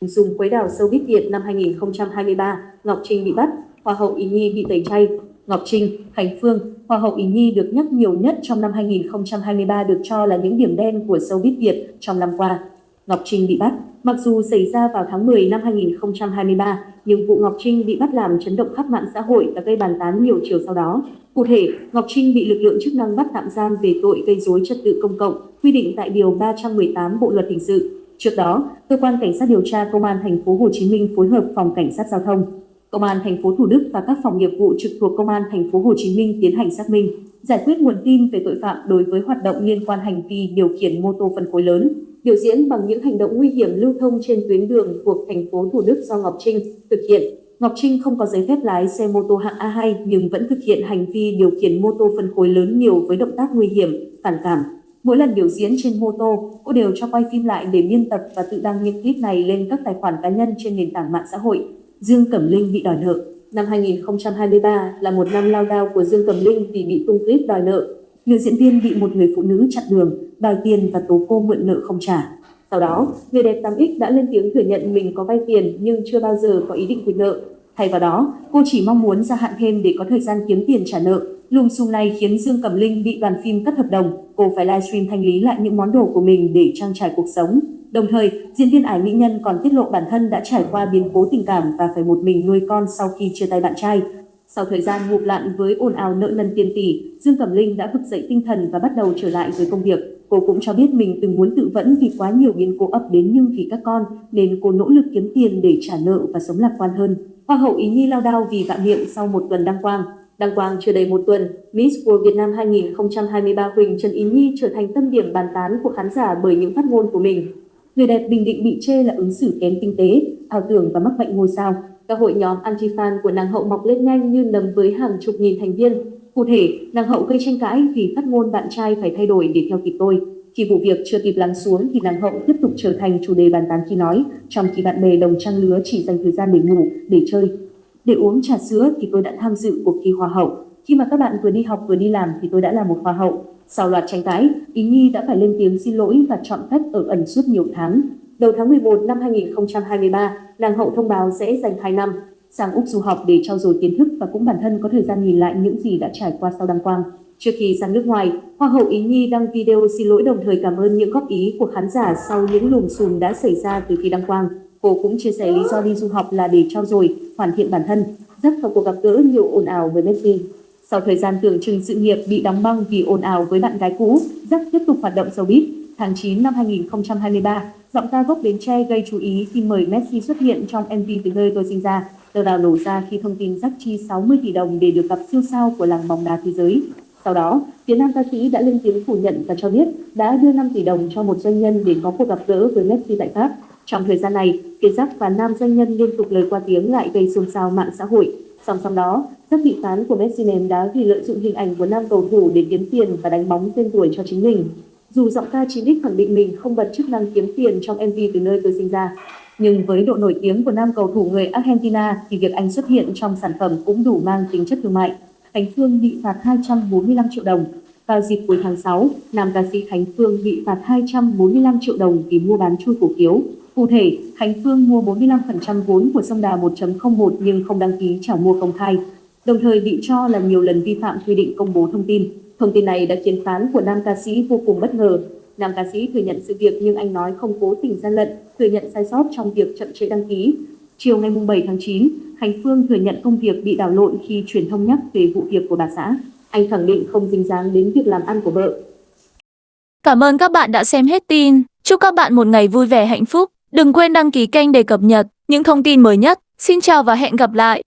Dùng quấy đảo showbiz Việt năm 2023, Ngọc Trinh bị bắt, Hoa hậu Ý Nhi bị tẩy chay. Ngọc Trinh, Khánh Phương, Hoa hậu Ý Nhi được nhắc nhiều nhất trong năm 2023 được cho là những điểm đen của showbiz Việt trong năm qua. Ngọc Trinh bị bắt, mặc dù xảy ra vào tháng 10 năm 2023, nhưng vụ Ngọc Trinh bị bắt làm chấn động khắp mạng xã hội và gây bàn tán nhiều chiều sau đó. Cụ thể, Ngọc Trinh bị lực lượng chức năng bắt tạm giam về tội gây rối trật tự công cộng, quy định tại điều 318 Bộ luật hình sự. Trước đó, cơ quan cảnh sát điều tra Công an thành phố Hồ Chí Minh phối hợp phòng cảnh sát giao thông, Công an thành phố Thủ Đức và các phòng nghiệp vụ trực thuộc Công an thành phố Hồ Chí Minh tiến hành xác minh, giải quyết nguồn tin về tội phạm đối với hoạt động liên quan hành vi điều khiển mô tô phân khối lớn, biểu diễn bằng những hành động nguy hiểm lưu thông trên tuyến đường thuộc thành phố Thủ Đức do Ngọc Trinh thực hiện. Ngọc Trinh không có giấy phép lái xe mô tô hạng A2 nhưng vẫn thực hiện hành vi điều khiển mô tô phân khối lớn nhiều với động tác nguy hiểm, phản cảm. Mỗi lần biểu diễn trên mô tô, cô đều cho quay phim lại để biên tập và tự đăng những clip này lên các tài khoản cá nhân trên nền tảng mạng xã hội. Dương Cẩm Linh bị đòi nợ. Năm 2023 là một năm lao đao của Dương Cẩm Linh vì bị tung clip đòi nợ. Nữ diễn viên bị một người phụ nữ chặn đường, đòi tiền và tố cô mượn nợ không trả. Sau đó, người đẹp 8X đã lên tiếng thừa nhận mình có vay tiền nhưng chưa bao giờ có ý định quyền nợ. Thay vào đó, cô chỉ mong muốn gia hạn thêm để có thời gian kiếm tiền trả nợ. Lùm xùm này khiến Dương Cẩm Linh bị đoàn phim cắt hợp đồng, cô phải livestream thanh lý lại những món đồ của mình để trang trải cuộc sống. Đồng thời, diễn viên Ải Mỹ Nhân còn tiết lộ bản thân đã trải qua biến cố tình cảm và phải một mình nuôi con sau khi chia tay bạn trai. Sau thời gian ngụp lặn với ồn ào nợ nần tiền tỷ, Dương Cẩm Linh đã vực dậy tinh thần và bắt đầu trở lại với công việc. Cô cũng cho biết mình từng muốn tự vẫn vì quá nhiều biến cố ập đến nhưng vì các con nên cô nỗ lực kiếm tiền để trả nợ và sống lạc quan hơn. Hoa hậu Ý Nhi lao đao vì vạ miệng sau một tuần đăng quang. Đăng quang chưa đầy một tuần, Miss World Việt Nam 2023 Huỳnh Trần Ý Nhi trở thành tâm điểm bàn tán của khán giả bởi những phát ngôn của mình. Người đẹp Bình Định bị chê là ứng xử kém tinh tế, ảo tưởng và mắc bệnh ngôi sao. Các hội nhóm anti-fan của nàng hậu mọc lên nhanh như nấm với hàng chục nghìn thành viên. Cụ thể, nàng hậu gây tranh cãi vì phát ngôn bạn trai phải thay đổi để theo kịp tôi. Khi vụ việc chưa kịp lắng xuống thì nàng hậu tiếp tục trở thành chủ đề bàn tán khi nói, trong khi bạn bè đồng trang lứa chỉ dành thời gian để ngủ, để chơi, để uống trà sữa thì tôi đã tham dự cuộc thi Hoa hậu. Khi mà các bạn vừa đi học vừa đi làm thì tôi đã là một Hoa hậu. Sau loạt tranh cãi, Ý Nhi đã phải lên tiếng xin lỗi và chọn cách ở ẩn suốt nhiều tháng. Đầu tháng 11 năm 2023, nàng hậu thông báo sẽ dành 2 năm sang Úc du học để trau dồi kiến thức và cũng bản thân có thời gian nhìn lại những gì đã trải qua sau đăng quang. Trước khi sang nước ngoài, Hoa hậu Ý Nhi đăng video xin lỗi đồng thời cảm ơn những góp ý của khán giả sau những lùm xùm đã xảy ra từ khi đăng quang. Cô cũng chia sẻ lý do đi du học là để trau dồi, hoàn thiện bản thân, rất vào cuộc gặp gỡ nhiều ồn ào với Messi. Sau thời gian tưởng chừng sự nghiệp bị đóng băng vì ồn ào với bạn gái cũ, Jack tiếp tục hoạt động showbiz. Tháng 9 năm 2023, giọng ca gốc Bến Tre gây chú ý khi mời Messi xuất hiện trong MV Từ nơi tôi sinh ra. Tờ đào nổ ra khi thông tin Jack chi 60 tỷ đồng để được gặp siêu sao của làng bóng đá thế giới. Sau đó, phía nam ca sĩ đã lên tiếng phủ nhận và cho biết đã đưa 5 tỷ đồng cho một doanh nhân để có cuộc gặp gỡ với Messi tại Pháp. Trong thời gian này, phía Jack và nam doanh nhân liên tục lời qua tiếng lại gây xôn xao mạng xã hội. Song song đó, các bị phán của Messi ném đá vì lợi dụng hình ảnh của nam cầu thủ để kiếm tiền và đánh bóng tên tuổi cho chính mình. Dù giọng ca 9X khẳng định mình không bật chức năng kiếm tiền trong MV Từ nơi tôi sinh ra, nhưng với độ nổi tiếng của nam cầu thủ người Argentina thì việc anh xuất hiện trong sản phẩm cũng đủ mang tính chất thương mại. Khánh Phương bị phạt 245 triệu đồng. Vào dịp cuối tháng 6, nam ca sĩ Khánh Phương bị phạt 245 triệu đồng vì mua bán chui cổ phiếu. Cụ thể, Khánh Phương mua 45% vốn của Sông Đà 1.01 nhưng không đăng ký chào mua công khai, đồng thời bị cho là nhiều lần vi phạm quy định công bố thông tin. Thông tin này đã khiến phán của nam ca sĩ vô cùng bất ngờ. Nam ca sĩ thừa nhận sự việc nhưng anh nói không cố tình gian lận, thừa nhận sai sót trong việc chậm trễ đăng ký. Chiều ngày 7 tháng 9, Khánh Phương thừa nhận công việc bị đảo lộn khi truyền thông nhắc về vụ việc của bà xã. Anh khẳng định không dính dáng đến việc làm ăn của vợ. Cảm ơn các bạn đã xem hết tin. Chúc các bạn một ngày vui vẻ hạnh phúc. Đừng quên đăng ký kênh để cập nhật những thông tin mới nhất. Xin chào và hẹn gặp lại.